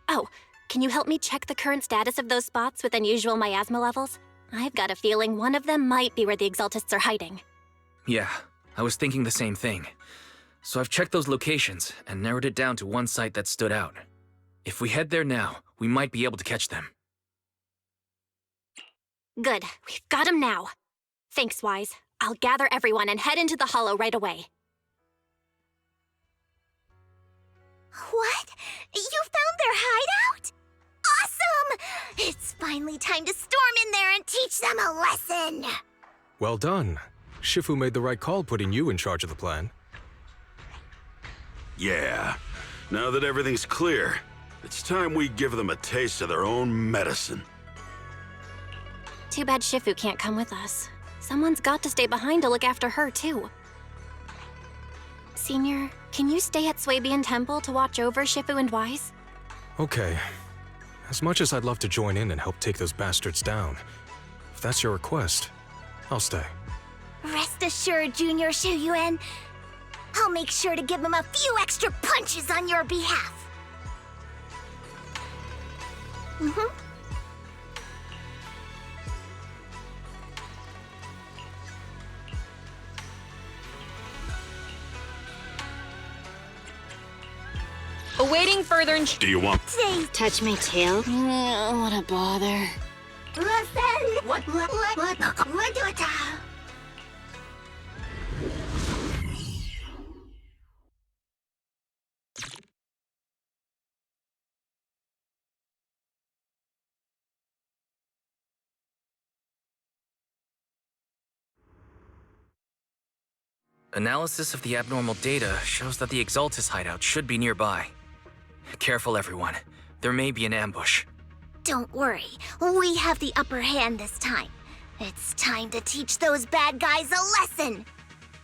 Oh, can you help me check the current status of those spots with unusual miasma levels? I've got a feeling one of them might be where the Exaltists are hiding. Yeah, I was thinking the same thing. So I've checked those locations and narrowed it down to one site that stood out. If we head there now, we might be able to catch them. Good, we've got them now. Thanks, Wise. I'll gather everyone and head into the Hollow right away. What? You found their hideout? Awesome! It's finally time to storm in there and teach them a lesson! Well done. Shifu made the right call putting you in charge of the plan. Yeah. Now that everything's clear, it's time we give them a taste of their own medicine. Too bad Shifu can't come with us. Someone's got to stay behind to look after her, too. Senior, can you stay at Swabian Temple to watch over Shifu and Wise? Okay. As much as I'd love to join in and help take those bastards down, if that's your request, I'll stay. Rest assured, Junior Shuyuan. I'll make sure to give him a few extra punches on your behalf. Awaiting further Do you want... Touch my tail? What a bother. Analysis of the abnormal data shows that the Exaltist hideout should be nearby. Careful, everyone. There may be an ambush. Don't worry, we have the upper hand this time. It's time to teach those bad guys a lesson.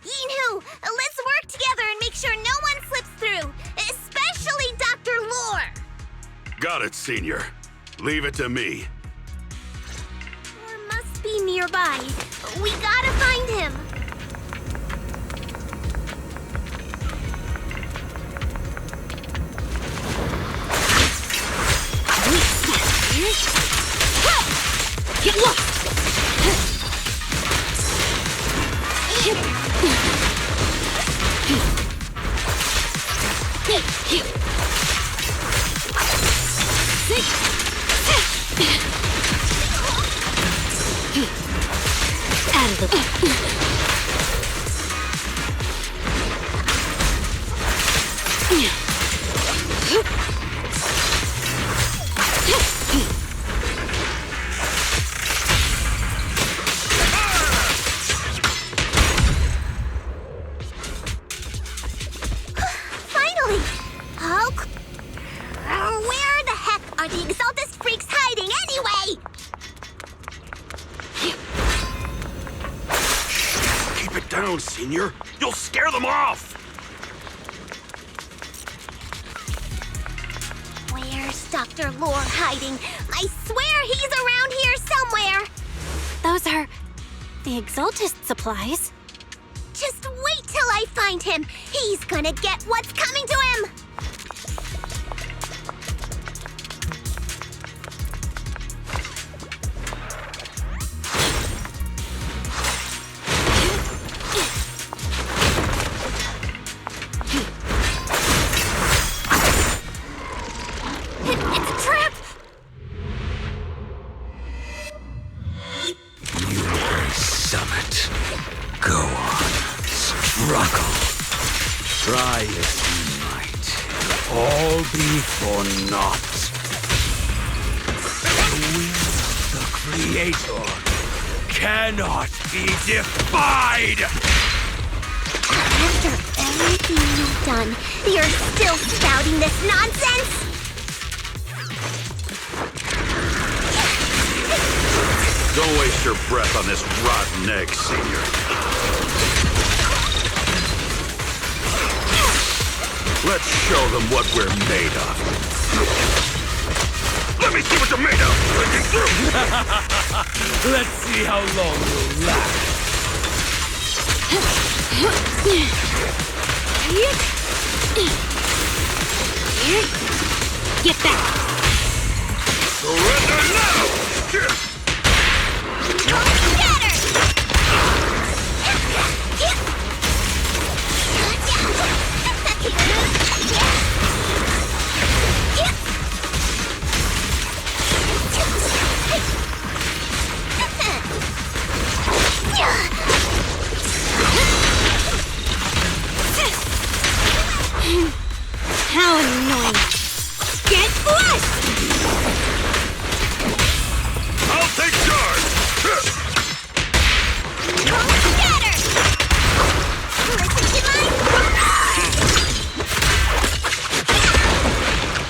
Yinhu, let's work together and make sure no one slips through, especially Dr. Lore. Got it, Senior. Leave it to me. Lore must be nearby. We gotta find him. Get lost! Out of the Finally! Where the heck are the Exaltist freaks hiding anyway? Keep it down, Senior. You'll scare them off. Where's Dr. Lore hiding? I swear he's around here somewhere. Those are the Exaltist supplies. Just wait till I find him. He's gonna get what's coming to him. It's a trap! Summit. Go on. Struggle. Try as you might. All be for naught. Creator cannot be defied! After everything you've done, you're still spouting this nonsense? Don't waste your breath on this rotten egg, Senior. Let's show them what we're made of. Let me see what you're made of! Breaking through! Let's see how long you'll last. Get back! Surrender now! How annoying! Get flushed! I'll take charge!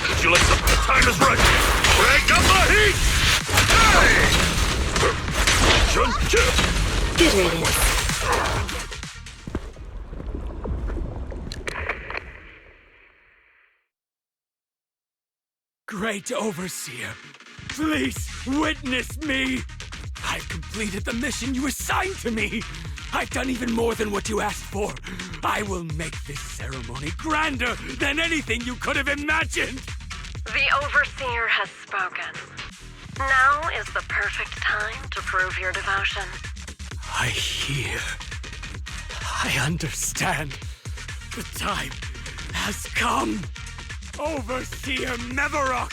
Did you listen? The time is right! Crank up the heat! Hey! Good riddance. Great Overseer, please witness me! I've completed the mission you assigned to me! I've done even more than what you asked for! I will make this ceremony grander than anything you could have imagined! The Overseer has spoken. Now is the perfect time to prove your devotion. I hear. I understand. The time has come! Overseer Mevarok,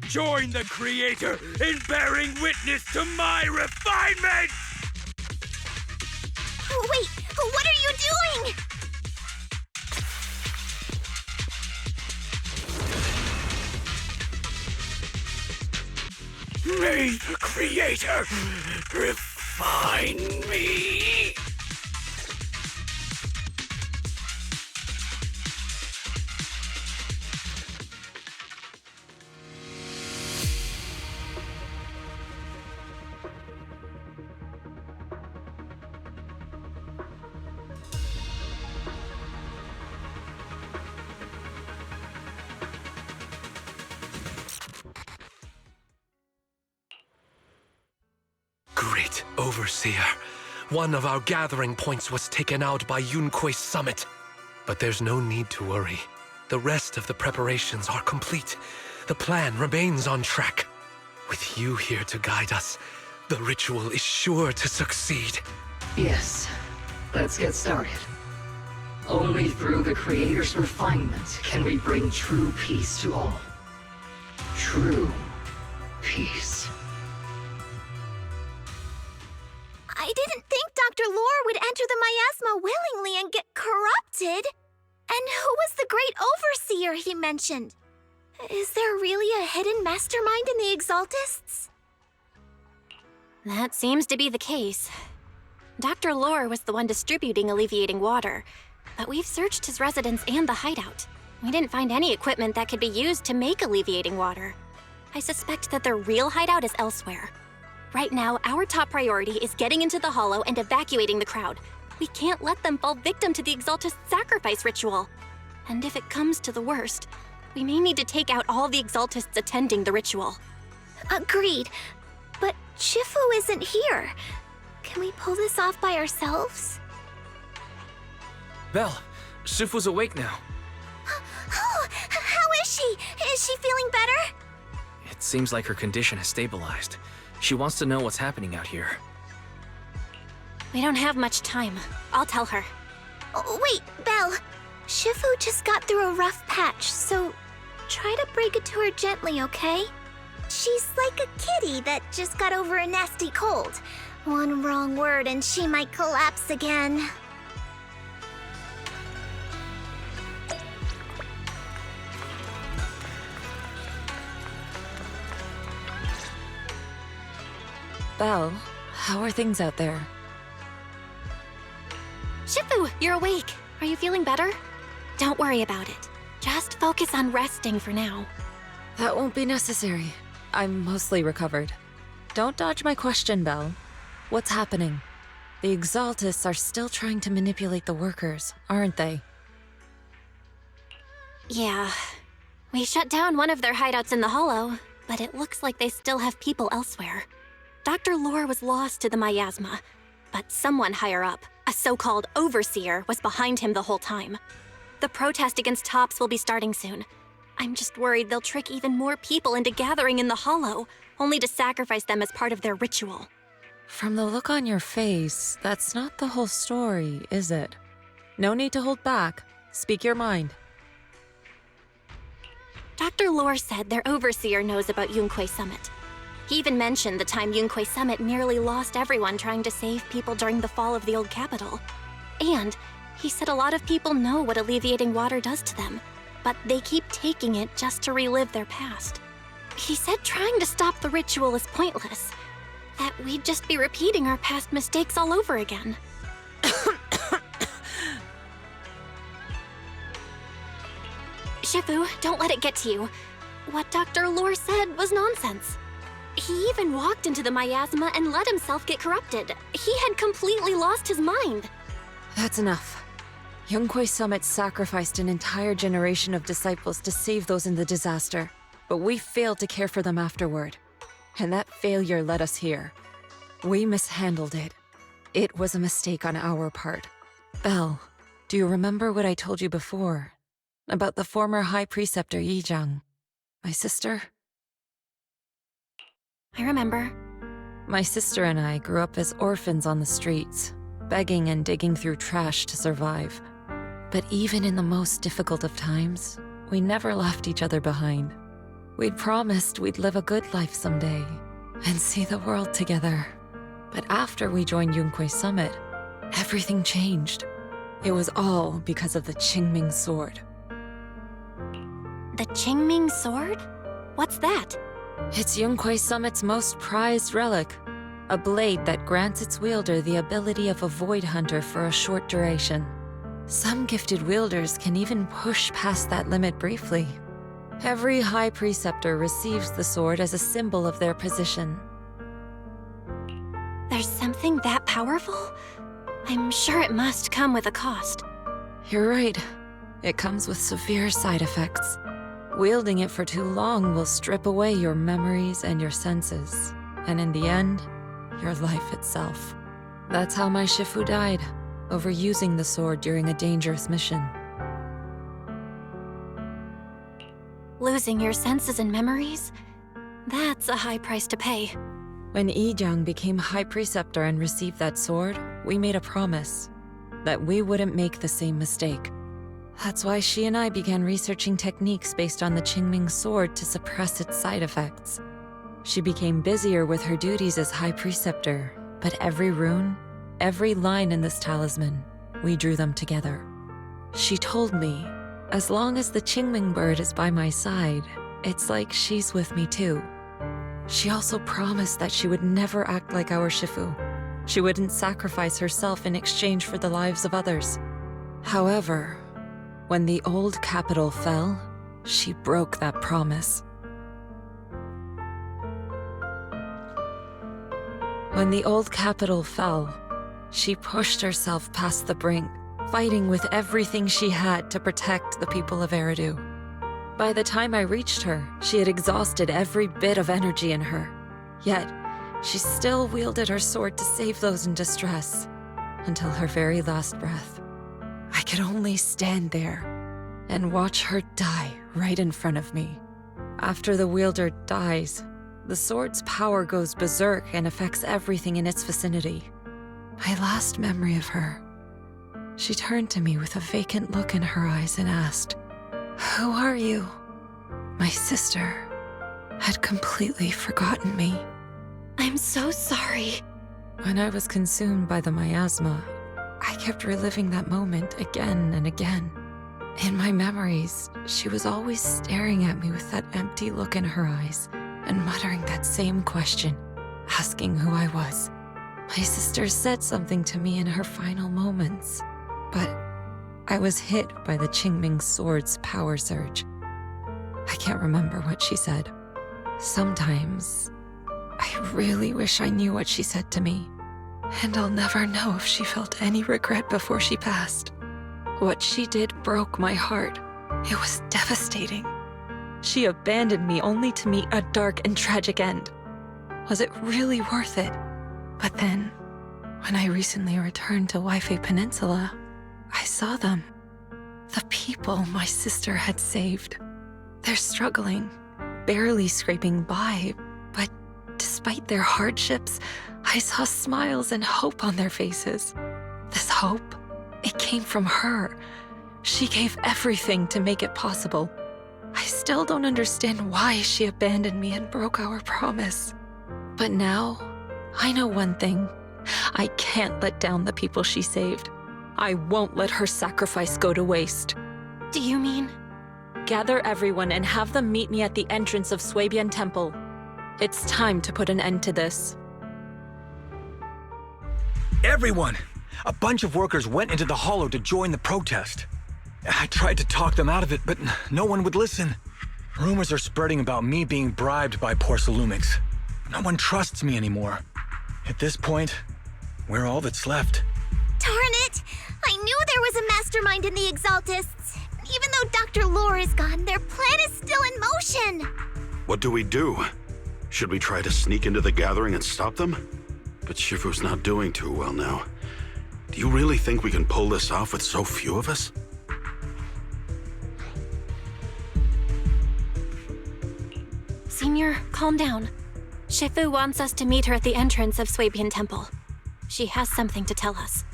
join the Creator in bearing witness to my refinement! Wait, what are you doing? May the Creator refine me! Great Overseer. One of our gathering points was taken out by Yunque's summit. But there's no need to worry. The rest of the preparations are complete. The plan remains on track. With you here to guide us, the ritual is sure to succeed. Yes, let's get started. Only through the Creator's refinement can we bring true peace to all. True peace. I didn't think Dr. Lore would enter the miasma willingly and get corrupted. And who was the great overseer he mentioned? Is there really a hidden mastermind in the Exaltists? That seems to be the case. Dr. Lore was the one distributing alleviating water, but we've searched his residence and the hideout. We didn't find any equipment that could be used to make alleviating water. I suspect that their real hideout is elsewhere. Right now, our top priority is getting into the Hollow and evacuating the crowd. We can't let them fall victim to the Exaltist sacrifice ritual. And if it comes to the worst, we may need to take out all the Exaltists attending the ritual. Agreed. But Shifu isn't here. Can we pull this off by ourselves? Belle, Shifu's awake now. Oh, how is she? Is she feeling better? It seems like her condition has stabilized. She wants to know what's happening out here. We don't have much time. I'll tell her. Oh, wait, Belle. Shifu just got through a rough patch, so try to break it to her gently, okay? She's like a kitty that just got over a nasty cold. One wrong word and she might collapse again. Belle, how are things out there? Shifu, you're awake. Are you feeling better? Don't worry about it. Just focus on resting for now. That won't be necessary. I'm mostly recovered. Don't dodge my question, Belle. What's happening? The Exaltists are still trying to manipulate the workers, aren't they? Yeah. We shut down one of their hideouts in the Hollow, but it looks like they still have people elsewhere. Dr. Lore was lost to the miasma, but someone higher up, a so-called overseer, was behind him the whole time. The protest against Tops will be starting soon. I'm just worried they'll trick even more people into gathering in the Hollow, only to sacrifice them as part of their ritual. From the look on your face, that's not the whole story, is it? No need to hold back. Speak your mind. Dr. Lore said their overseer knows about Yunquay Summit. He even mentioned the time Yunquay Summit nearly lost everyone trying to save people during the fall of the old capital. And he said a lot of people know what alleviating water does to them, but they keep taking it just to relive their past. He said trying to stop the ritual is pointless, that we'd just be repeating our past mistakes all over again. Shifu, don't let it get to you. What Dr. Lore said was nonsense. He even walked into the miasma and let himself get corrupted. He had completely lost his mind. That's enough. Yunquay Summit sacrificed an entire generation of disciples to save those in the disaster, but we failed to care for them afterward. And that failure led us here. We mishandled it. It was a mistake on our part. Belle, do you remember what I told you before? About the former High Preceptor Yizhang? My sister? I remember. My sister and I grew up as orphans on the streets, begging and digging through trash to survive. But even in the most difficult of times, we never left each other behind. We'd promised we'd live a good life someday and see the world together. But after we joined Yunquay Summit, everything changed. It was all because of the Qingming Sword. The Qingming Sword? What's that? It's Yunquay Summit's most prized relic, a blade that grants its wielder the ability of a void hunter for a short duration. Some gifted wielders can even push past that limit briefly. Every High Preceptor receives the sword as a symbol of their position. There's something that powerful? I'm sure it must come with a cost. You're right. It comes with severe side effects. Wielding it for too long will strip away your memories and your senses, and in the end, your life itself. That's how my Shifu died, overusing the sword during a dangerous mission. Losing your senses and memories? That's a high price to pay. When Yizhang became High Preceptor and received that sword, we made a promise that we wouldn't make the same mistake. That's why she and I began researching techniques based on the Qingming Sword to suppress its side effects. She became busier with her duties as High Preceptor, but every rune, every line in this talisman, we drew them together. She told me, as long as the Qingming bird is by my side, it's like she's with me too. She also promised that she would never act like our Shifu. She wouldn't sacrifice herself in exchange for the lives of others. However, when the old capital fell, she broke that promise. When the old capital fell, she pushed herself past the brink, fighting with everything she had to protect the people of Eridu. By the time I reached her, she had exhausted every bit of energy in her. Yet, she still wielded her sword to save those in distress, until her very last breath. I could only stand there and watch her die right in front of me. After the wielder dies, the sword's power goes berserk and affects everything in its vicinity. My last memory of her, she turned to me with a vacant look in her eyes and asked, "Who are you?" My sister had completely forgotten me. I'm so sorry. When I was consumed by the miasma, I kept reliving that moment again and again. In my memories, she was always staring at me with that empty look in her eyes and muttering that same question, asking who I was. My sister said something to me in her final moments, but I was hit by the Qingming sword's power surge. I can't remember what she said. Sometimes, I really wish I knew what she said to me, and I'll never know if she felt any regret before she passed. What she did broke my heart. It was devastating. She abandoned me only to meet a dark and tragic end. Was it really worth it? But then, when I recently returned to Waifei Peninsula, I saw them. The people my sister had saved. They're struggling, barely scraping by, but despite their hardships, I saw smiles and hope on their faces. This hope, it came from her. She gave everything to make it possible. I still don't understand why she abandoned me and broke our promise. But now, I know one thing. I can't let down the people she saved. I won't let her sacrifice go to waste. Do you mean? Gather everyone and have them meet me at the entrance of Swabian Temple. It's time to put an end to this. Everyone! A bunch of workers went into the hollow to join the protest. I tried to talk them out of it, but no one would listen. Rumors are spreading about me being bribed by Porcelumix. No one trusts me anymore. At this point, we're all that's left. Darn it! I knew there was a mastermind in the Exaltists. Even though Dr. Lore is gone, their plan is still in motion. What do we do? Should we try to sneak into the gathering and stop them? But Shifu's not doing too well now. Do you really think we can pull this off with so few of us? Senior, calm down. Shifu wants us to meet her at the entrance of Swabian Temple. She has something to tell us.